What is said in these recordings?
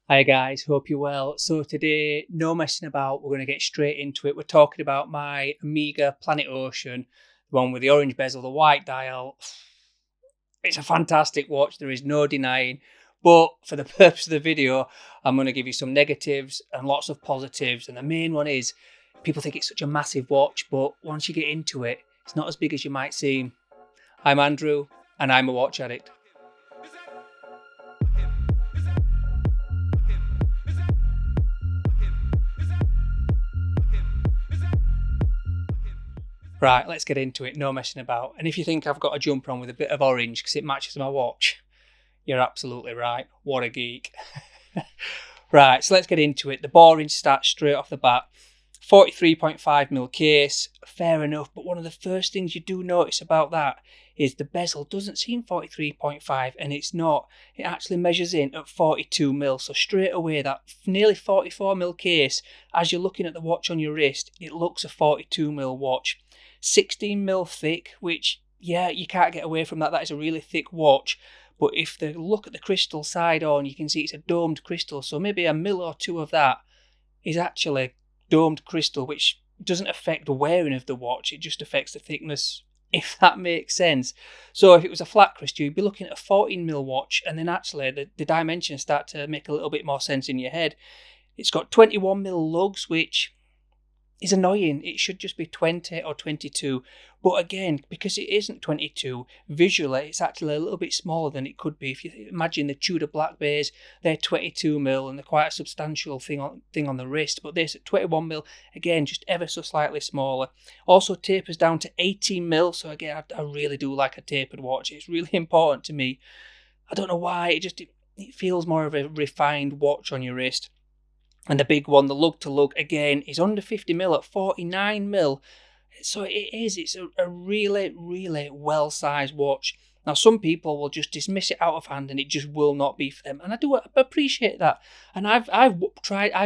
Hi guys, hope you're well. So today, no messing about, we're going to get straight into it. We're talking about my Amiga Planet Ocean, the one with the orange bezel, the white dial. It's a fantastic watch, there is no denying. But for the purpose of the video, I'm going to give you some negatives and lots of positives. And the main one is, people think it's such a massive watch, but once you get into it, it's not as big as you might seem. I'm Andrew, and I'm a watch addict. Right, let's get into it, no messing about. And if you think I've got a jumper on with a bit of orange because it matches my watch, you're absolutely right. What a geek. Right, so let's get into it. The boring stats straight off the bat. 43.5mm case, fair enough, but one of the first things you do notice about that is the bezel doesn't seem 43.5, and it's not. It actually measures in at 42mm, so straight away that nearly 44mm case, as you're looking at the watch on your wrist, it looks a 42mm watch. 16mm thick, which, yeah, you can't get away from that. That is a really thick watch. But if they look at the crystal side on, you can see it's a domed crystal. So maybe a mil or two of that is actually domed crystal, which doesn't affect the wearing of the watch. It just affects the thickness, if that makes sense. So if it was a flat crystal, you'd be looking at a 14mm watch. And then actually the dimensions start to make a little bit more sense in your head. It's got 21mm lugs, which is annoying. It should just be 20 or 22. But again, because it isn't 22, visually it's actually a little bit smaller than it could be. If you imagine the Tudor Black Bays, they're 22mm and they're quite a substantial thing on the wrist. But this at 21mm, again, just ever so slightly smaller. Also tapers down to 18mm. So again, I really do like a tapered watch. It's really important to me. I don't know why. It feels more of a refined watch on your wrist. And the big one, the lug to lug, again, is under 50mm at 49mm. So it's a really, really well-sized watch. Now, some people will just dismiss it out of hand and it just will not be for them. And I do appreciate that. And I've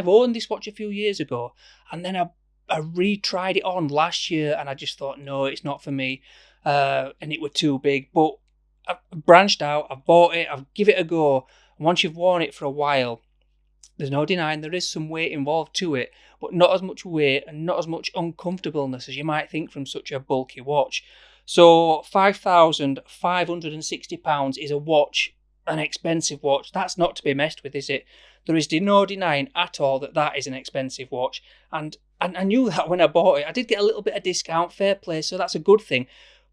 owned this watch a few years ago, and then I retried it on last year, and I just thought, no, it's not for me. And it were too big. But I've branched out, I've bought it, I've give it a go. And once you've worn it for a while, there's no denying there is some weight involved to it, but not as much weight and not as much uncomfortableness as you might think from such a bulky watch. So £5,560 is a watch, an expensive watch. That's not to be messed with, is it? There is no denying at all that that is an expensive watch. And I knew that when I bought it. I did get a little bit of discount, fair play, so that's a good thing.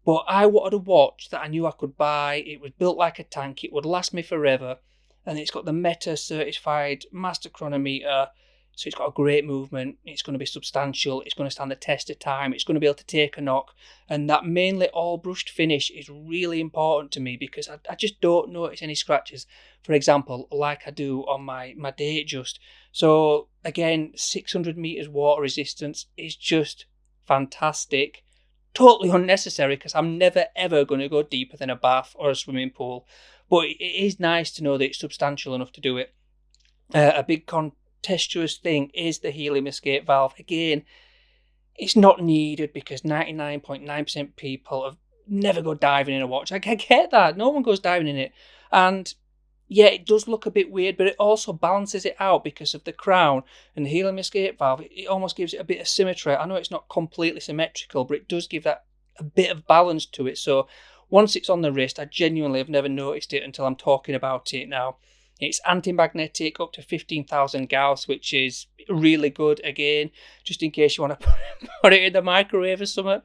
But I wanted a watch that I knew I could buy. It was built like a tank. It would last me forever. And it's got the Meta certified master chronometer, so it's got a great movement. It's going to be substantial. It's going to stand the test of time. It's going to be able to take a knock. And that mainly all brushed finish is really important to me because I just don't notice any scratches, for example, like I do on my Datejust. So again, 600 meters water resistance is just fantastic. Totally unnecessary because I'm never ever going to go deeper than a bath or a swimming pool. But it is nice to know that it's substantial enough to do it. A big contentious thing is the helium escape valve. Again, it's not needed because 99.9% people have never go diving in a watch. I get that. No one goes diving in it. And yeah, it does look a bit weird, but it also balances it out because of the crown and the helium escape valve. It almost gives it a bit of symmetry. I know it's not completely symmetrical, but it does give that a bit of balance to it. So once it's on the wrist, I genuinely have never noticed it until I'm talking about it now. It's anti-magnetic up to 15,000 Gauss, which is really good, again, just in case you want to put it in the microwave or something.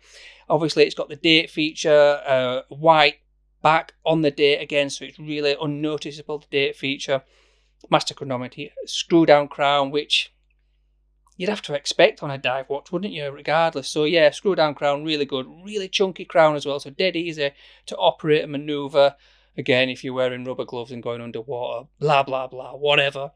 Obviously, it's got the date feature, white back on the date again, so it's really unnoticeable, the date feature. Master chronometer, screw down crown, which you'd have to expect on a dive watch, wouldn't you, regardless? So yeah, screw down crown, really good. Really chunky crown as well, so dead easy to operate and manoeuvre. Again, if you're wearing rubber gloves and going underwater, blah, blah, blah, whatever.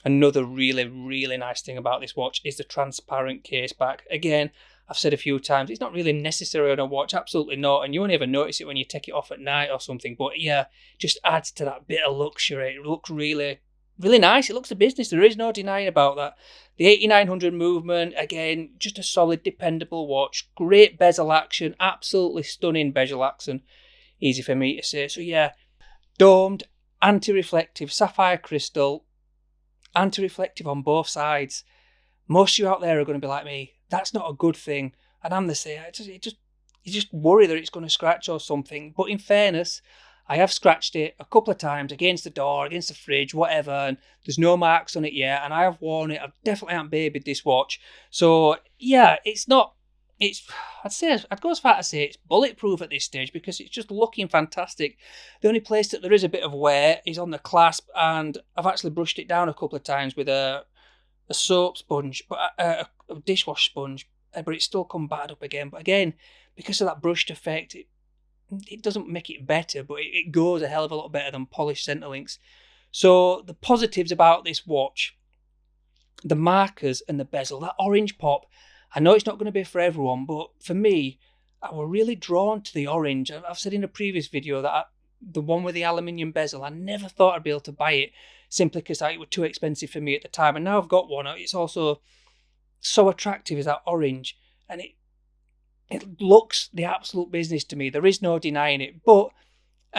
Another really, really nice thing about this watch is the transparent case back. Again, I've said a few times, it's not really necessary on a watch, absolutely not. And you only ever notice it when you take it off at night or something. But yeah, just adds to that bit of luxury. It looks really, really nice. It looks a business. There is no denying about that. The 8900 movement, again, just a solid, dependable watch. Great bezel action, absolutely stunning bezel action. Easy for me to say. So yeah, domed, anti-reflective sapphire crystal. anti-reflective on both sides. Most of you out there are going to be like me. That's not a good thing, and I'm the same. You just worry that it's going to scratch or something. But in fairness, I have scratched it a couple of times against the door, against the fridge, whatever, and there's no marks on it yet. And I have worn it. I definitely haven't babied this watch. So yeah, it's not. I'd go as far to say it's bulletproof at this stage because it's just looking fantastic. The only place that there is a bit of wear is on the clasp, and I've actually brushed it down a couple of times with a soap sponge, but a dishwash sponge, but it's still come battered up again. But again, because of that brushed effect, it doesn't make it better, but it goes a hell of a lot better than polished Centerlinks. So the positives about this watch, the markers and the bezel, that orange pop, I know it's not going to be for everyone, but for me, I was really drawn to the orange. I've said in a previous video that the one with the aluminium bezel, I never thought I'd be able to buy it simply because it was too expensive for me at the time. And now I've got one. It's also so attractive as that orange, and it looks the absolute business to me. There is no denying it. But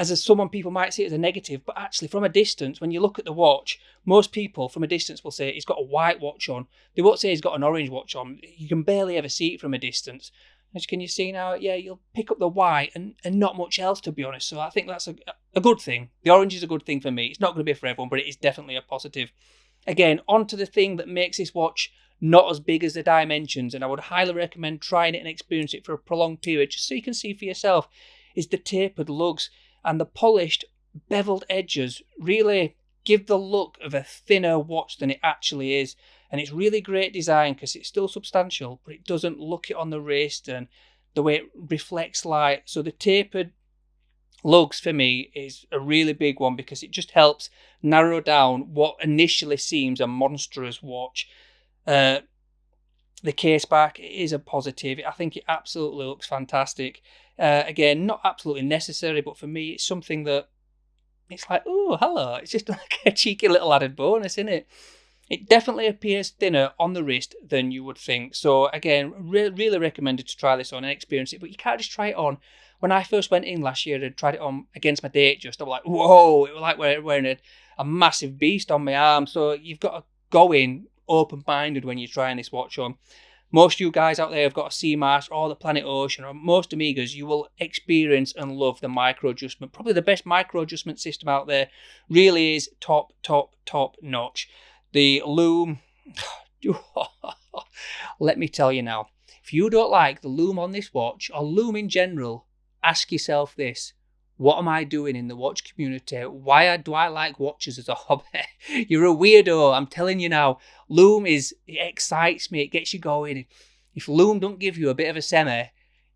someone, people might see it as a negative, but actually from a distance, when you look at the watch, most people from a distance will say he's got a white watch on. They won't say he's got an orange watch on. You can barely ever see it from a distance. As can you see now? Yeah, you'll pick up the white and not much else, to be honest. So I think that's a good thing. The orange is a good thing for me. It's not going to be for everyone, but it is definitely a positive. Again, onto the thing that makes this watch not as big as the dimensions, and I would highly recommend trying it and experience it for a prolonged period, just so you can see for yourself, is the tapered lugs. And the polished, beveled edges really give the look of a thinner watch than it actually is. And it's really great design because it's still substantial, but it doesn't look it on the wrist and the way it reflects light. So the tapered lugs for me is a really big one because it just helps narrow down what initially seems a monstrous watch. The case back is a positive. I think it absolutely looks fantastic. Again, not absolutely necessary, but for me, it's something that it's like, oh, hello. It's just like a cheeky little added bonus, isn't it? It definitely appears thinner on the wrist than you would think. So again, really recommended to try this on and experience it, but you can't just try it on. When I first went in last year and tried it on against my date, I was like, whoa, it was like wearing a massive beast on my arm. So you've got to go in open-minded when you're trying this watch on. Most of you guys out there have got a Seamaster or the Planet Ocean or most Omegas, you will experience and love the micro adjustment. Probably the best micro adjustment system out there. Really is top notch. The Lume, let me tell you now, if you don't like the Lume on this watch or Lume in general, ask yourself this. What am I doing in the watch community? Why do I like watches as a hobby? You're a weirdo, I'm telling you now. Lume it excites me, it gets you going. If Lume don't give you a bit of a semi,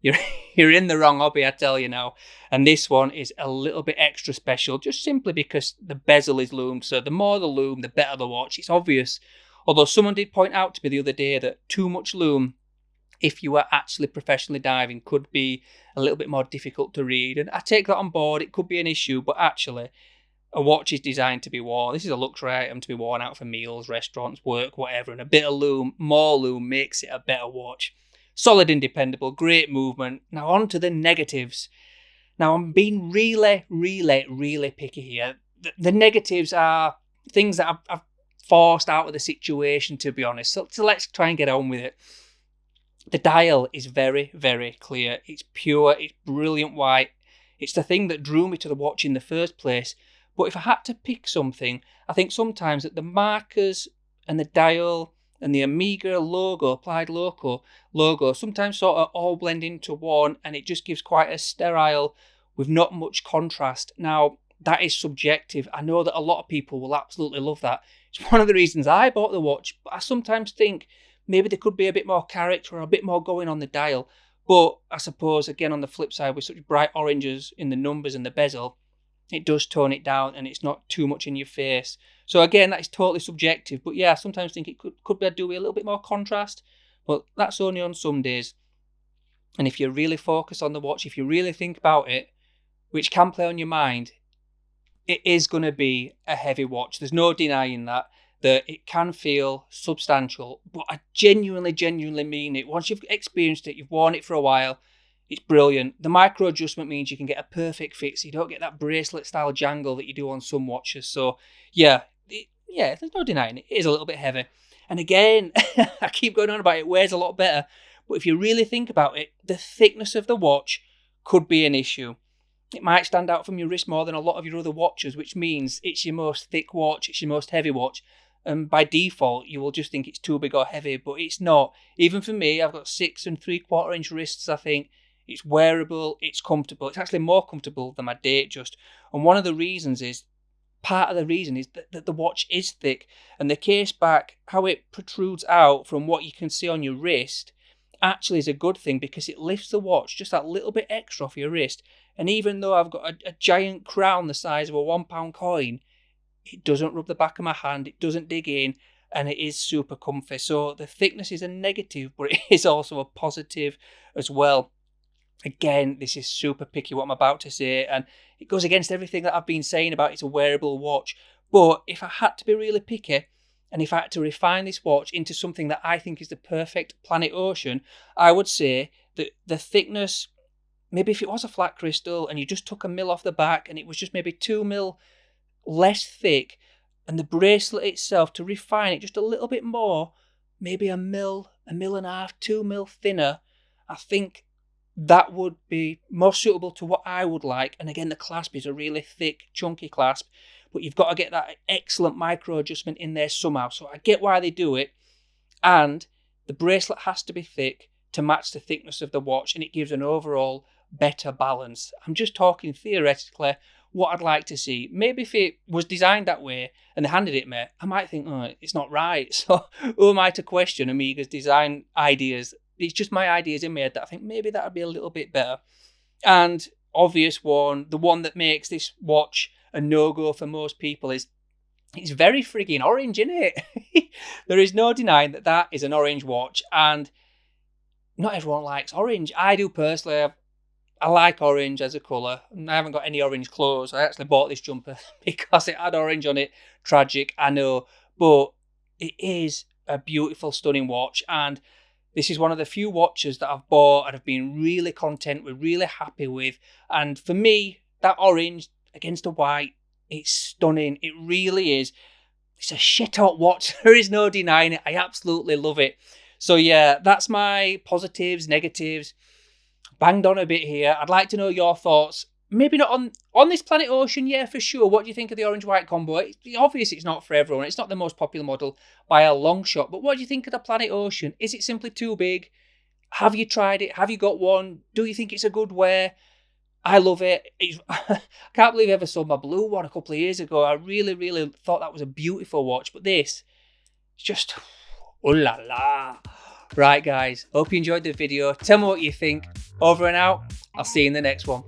you're in the wrong hobby, I tell you now. And this one is a little bit extra special, just simply because the bezel is Lume. So the more the Lume, the better the watch. It's obvious. Although someone did point out to me the other day that too much Lume, if you are actually professionally diving, could be a little bit more difficult to read. And I take that on board. It could be an issue, but actually, a watch is designed to be worn. This is a luxury item to be worn out for meals, restaurants, work, whatever. And a bit of Lume, more Lume, makes it a better watch. Solid and dependable, great movement. Now on to the negatives. Now I'm being really picky here. The negatives are things that I've forced out of the situation, to be honest. So let's try and get on with it. The dial is very clear. It's pure, it's brilliant white. It's the thing that drew me to the watch in the first place. But if I had to pick something, I think sometimes that the markers and the dial and the Omega logo, applied logo, sometimes sort of all blend into one, and it just gives quite a sterile with not much contrast. Now, that is subjective. I know that a lot of people will absolutely love that. It's one of the reasons I bought the watch, but I sometimes think maybe there could be a bit more character or a bit more going on the dial. But I suppose, again, on the flip side, with such bright oranges in the numbers and the bezel, it does tone it down and it's not too much in your face. So again, that is totally subjective. But yeah, I sometimes think it could be do with a little bit more contrast. But that's only on some days. And if you really focus on the watch, if you really think about it, which can play on your mind, it is going to be a heavy watch. There's no denying that it can feel substantial. But I genuinely mean it. Once you've experienced it, you've worn it for a while, it's brilliant. The micro adjustment means you can get a perfect fit, so you don't get that bracelet style jangle that you do on some watches. So yeah, yeah, there's no denying it is a little bit heavy. And again, I keep going on about it wears a lot better. But if you really think about it, the thickness of the watch could be an issue. It might stand out from your wrist more than a lot of your other watches, which means it's your most thick watch, it's your most heavy watch. And by default, you will just think it's too big or heavy, but it's not. Even for me, I've got 6 3/4 inch wrists, I think. It's wearable, it's comfortable. It's actually more comfortable than my Datejust. And part of the reason is that the watch is thick. And the case back, how it protrudes out from what you can see on your wrist, actually is a good thing because it lifts the watch just that little bit extra off your wrist. And even though I've got a giant crown the size of a £1 coin, it doesn't rub the back of my hand, it doesn't dig in, and it is super comfy. So the thickness is a negative, but it is also a positive as well. Again, this is super picky what I'm about to say, and it goes against everything that I've been saying about it's a wearable watch. But if I had to be really picky, and if I had to refine this watch into something that I think is the perfect Planet Ocean, I would say that the thickness, maybe if it was a flat crystal and you just took a mil off the back and it was just maybe 2 mil less thick, and the bracelet itself, to refine it just a little bit more, maybe a mil and a half, 2 mil thinner, I think that would be more suitable to what I would like. And again, the clasp is a really thick, chunky clasp, but you've got to get that excellent micro adjustment in there somehow. So I get why they do it. And the bracelet has to be thick to match the thickness of the watch, and it gives an overall better balance. I'm just talking theoretically what I'd like to see. Maybe if it was designed that way and they handed it me, I might think, oh, it's not right. So who am I to question Omega's design ideas? It's just my ideas in my head that I think maybe that would be a little bit better. And obvious one, the one that makes this watch a no-go for most people is it's very frigging orange, isn't it? There is no denying that that is an orange watch, and not everyone likes orange. I do personally. I like orange as a colour. I haven't got any orange clothes. I actually bought this jumper because it had orange on it. Tragic, I know. But it is a beautiful, stunning watch. And this is one of the few watches that I've bought and have been really content with, really happy with. And for me, that orange against the white, it's stunning. It really is. It's a shit-hot watch. There is no denying it. I absolutely love it. So yeah, that's my positives, negatives. Banged on a bit here. I'd like to know your thoughts. Maybe not on this Planet Ocean, yeah, for sure. What do you think of the orange-white combo? It's obvious it's not for everyone. It's not the most popular model by a long shot. But what do you think of the Planet Ocean? Is it simply too big? Have you tried it? Have you got one? Do you think it's a good wear? I love it. I can't believe I ever sold my blue one a couple of years ago. I really, really thought that was a beautiful watch. But this, it's just, oh la la. Right, guys. Hope you enjoyed the video. Tell me what you think. Over and out. I'll see you in the next one.